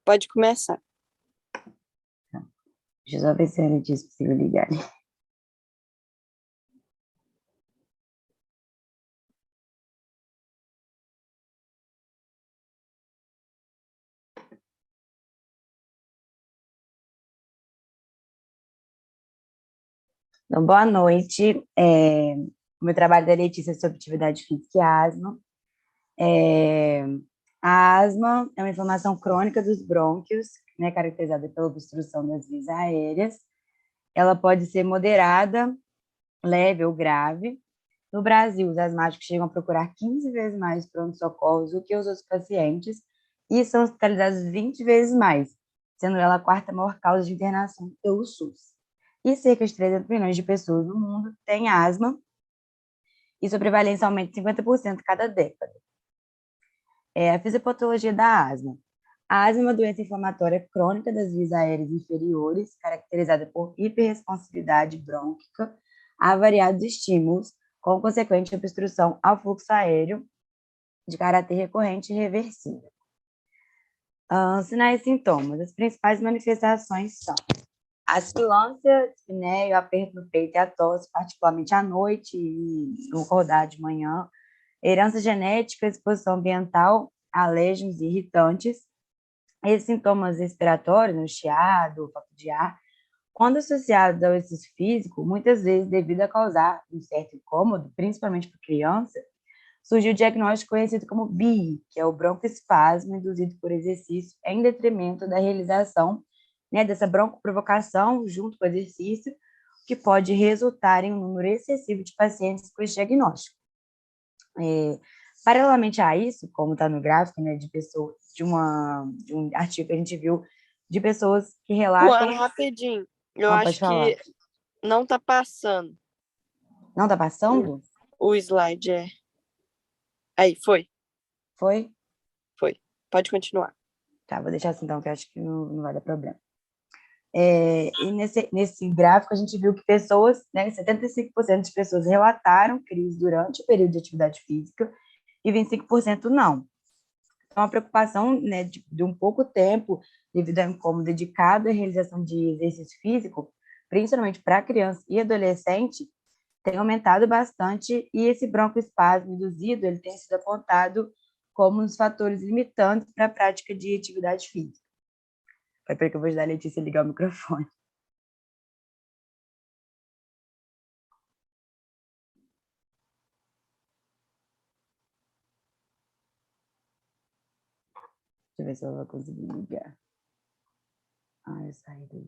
Pode começar. Deixa eu só ver se a Letícia consigo ligar. Então, boa noite. O meu trabalho da Letícia é sobre atividade física e asma. A asma é uma inflamação crônica dos brônquios, né, caracterizada pela obstrução das vias aéreas. Ela pode ser moderada, leve ou grave. No Brasil, os asmáticos chegam a procurar 15 vezes mais pronto-socorros do que os outros pacientes e são hospitalizados 20 vezes mais, sendo ela a quarta maior causa de internação pelo SUS. E cerca de 300 milhões de pessoas no mundo têm asma e sua prevalência aumenta 50% cada década. A fisiopatologia da asma. A asma é uma doença inflamatória crônica das vias aéreas inferiores, caracterizada por hiperresponsividade brônquica a variados estímulos, com consequente obstrução ao fluxo aéreo de caráter recorrente e reversível. Sinais e sintomas. As principais manifestações são a sibilância, dispneia, aperto no peito e a tosse, particularmente à noite e no acordar de manhã, herança genética, exposição ambiental, alérgenos e irritantes. Esses sintomas respiratórios, no chiado, falta de ar, quando associados ao exercício físico, muitas vezes devido a causar um certo incômodo, principalmente para criança, surgiu o diagnóstico conhecido como BI, que é o broncoespasmo induzido por exercício em detrimento da realização, né, dessa broncoprovocação junto com o exercício, que pode resultar em um número excessivo de pacientes com esse diagnóstico. Paralelamente a isso, como está no gráfico, né, de pessoas, de um artigo que a gente viu, de pessoas que relatam... Rapidinho, eu acho falar. que não está passando. Não está passando? O slide é... Aí, foi. Foi? Foi. Pode continuar. Tá, vou deixar assim então, que eu acho que não vai dar problema. E nesse gráfico a gente viu que pessoas, né, 75% de pessoas relataram crise durante o período de atividade física e 25% não. Então, a preocupação, né, de um pouco tempo, devido ao incômodo dedicado à realização de exercício físico, principalmente para criança e adolescente, tem aumentado bastante e esse broncoespasmo induzido ele tem sido apontado como um dos fatores limitantes para a prática de atividade física. Foi para que eu vou ajudar a Letícia a ligar o microfone. Deixa eu ver se ela vai conseguir ligar. Eu saí daí.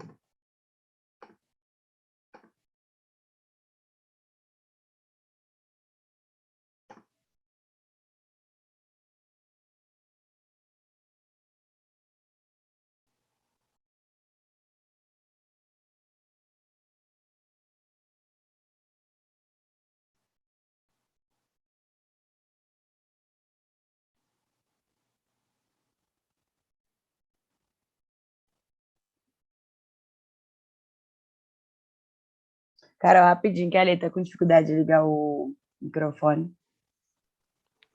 Carol, rapidinho, que a Lê tá com dificuldade de ligar o microfone.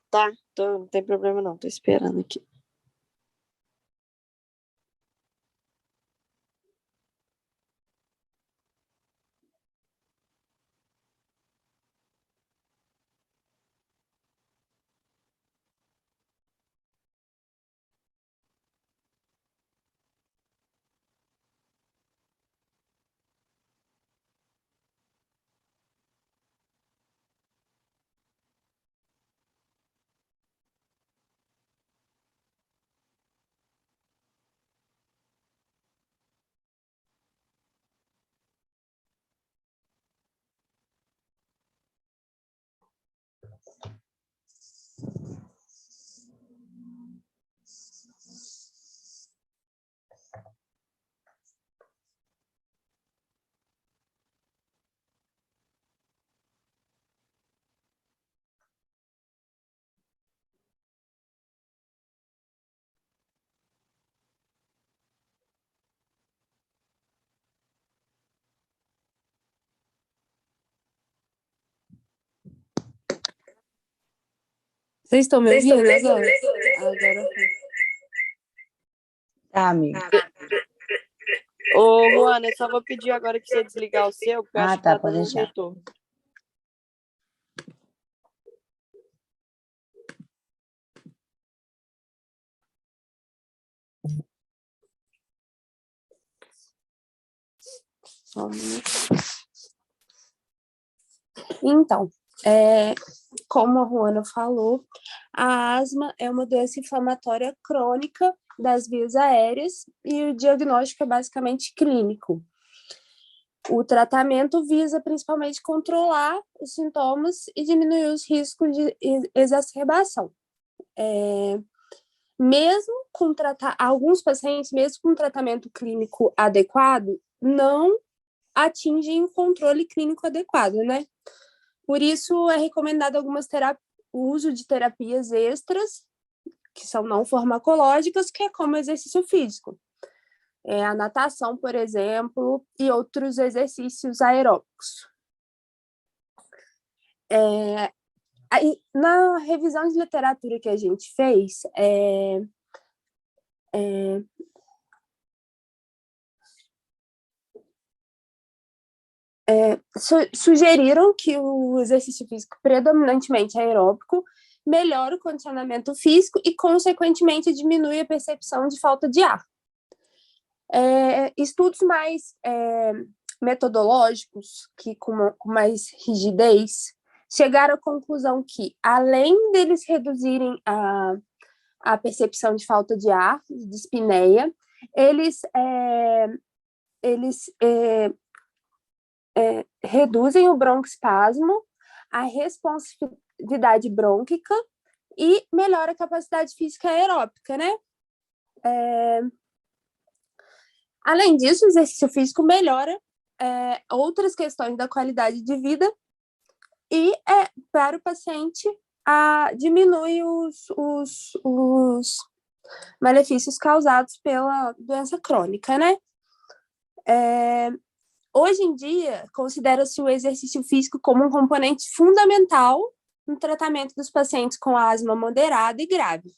Tá, não tem problema não, tô esperando aqui. Vocês estão me ouvindo agora? Agora foi. Tá, amigo. Ô, Luana, eu só vou pedir agora que você desligar o seu, porque eu acho que Tá, tá pode dando um deixar. retorno. Só um minuto. Então, como a Ruana falou, a asma é uma doença inflamatória crônica das vias aéreas e o diagnóstico é basicamente clínico. O tratamento visa principalmente controlar os sintomas e diminuir os riscos de exacerbação. Mesmo com alguns pacientes, mesmo com tratamento clínico adequado, não atingem o controle clínico adequado, né? Por isso, é recomendado o uso de terapias extras, que são não farmacológicas, que é como exercício físico. A natação, por exemplo, e outros exercícios aeróbicos. Na revisão de literatura que a gente fez, sugeriram que o exercício físico predominantemente aeróbico melhora o condicionamento físico e, consequentemente, diminui a percepção de falta de ar. Estudos mais metodológicos, que com mais rigidez, chegaram à conclusão que, além deles reduzirem a percepção de falta de ar, de dispneia, eles reduzem o broncoespasmo, a responsividade brônquica e melhora a capacidade física aeróbica, né? Além disso, o exercício físico melhora outras questões da qualidade de vida e, para o paciente, diminui os malefícios causados pela doença crônica, né? Hoje em dia, considera-se o exercício físico como um componente fundamental no tratamento dos pacientes com asma moderada e grave.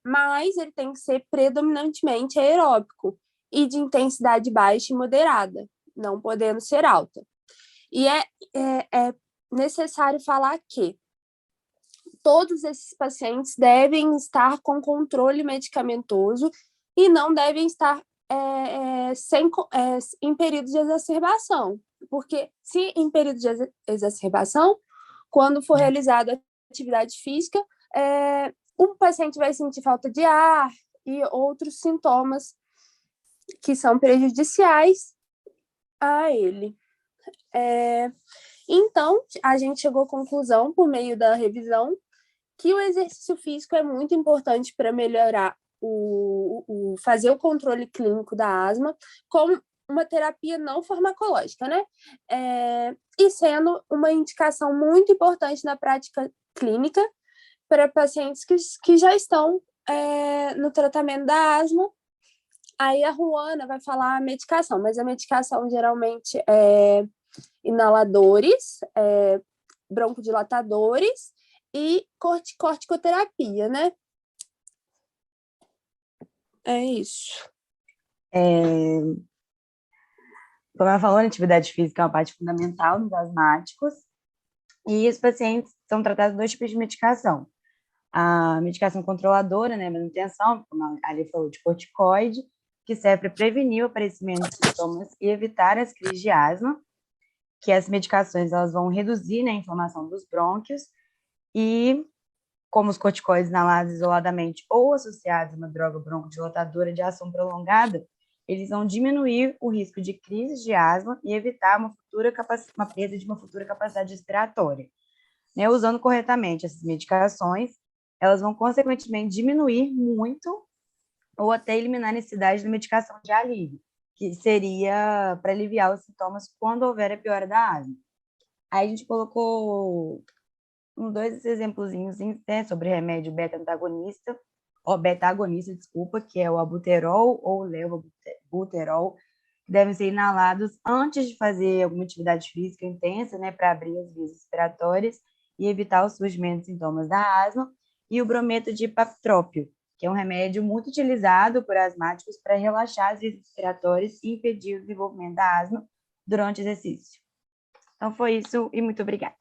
Mas ele tem que ser predominantemente aeróbico e de intensidade baixa e moderada, não podendo ser alta. E é necessário falar que todos esses pacientes devem estar com controle medicamentoso e não devem estar em período de exacerbação, porque se em período de exacerbação, quando for realizada a atividade física, o paciente vai sentir falta de ar e outros sintomas que são prejudiciais a ele. Então, a gente chegou à conclusão, por meio da revisão, que o exercício físico é muito importante para melhorar fazer o controle clínico da asma como uma terapia não farmacológica, né? E sendo uma indicação muito importante na prática clínica para pacientes que já estão no tratamento da asma. Aí a Ruana vai falar a medicação, mas a medicação geralmente é inaladores, broncodilatadores e corticoterapia, né? É isso. Como ela falou, a atividade física é uma parte fundamental nos asmáticos e os pacientes são tratados de 2 tipos de medicação. A medicação controladora, né, manutenção, como a Ali falou, de corticoide, que serve para prevenir o aparecimento de sintomas e evitar as crises de asma, que as medicações elas vão reduzir, né, a inflamação dos brônquios e, como os corticoides inalados isoladamente ou associados a uma droga broncodilatadora de ação prolongada, eles vão diminuir o risco de crise de asma e evitar uma perda de uma futura capacidade respiratória. Né, usando corretamente essas medicações, elas vão, consequentemente, diminuir muito ou até eliminar a necessidade de medicação de alívio, que seria para aliviar os sintomas quando houver a piora da asma. Aí a gente colocou 2 exemplozinhos, né, sobre remédio beta-agonista, que é o albuterol ou levobuterol, que devem ser inalados antes de fazer alguma atividade física intensa, né, para abrir as vias respiratórias e evitar o surgimento de sintomas da asma, e o brometo de ipaptrópio, que é um remédio muito utilizado por asmáticos para relaxar as vias respiratórias e impedir o desenvolvimento da asma durante o exercício. Então, foi isso e muito obrigada.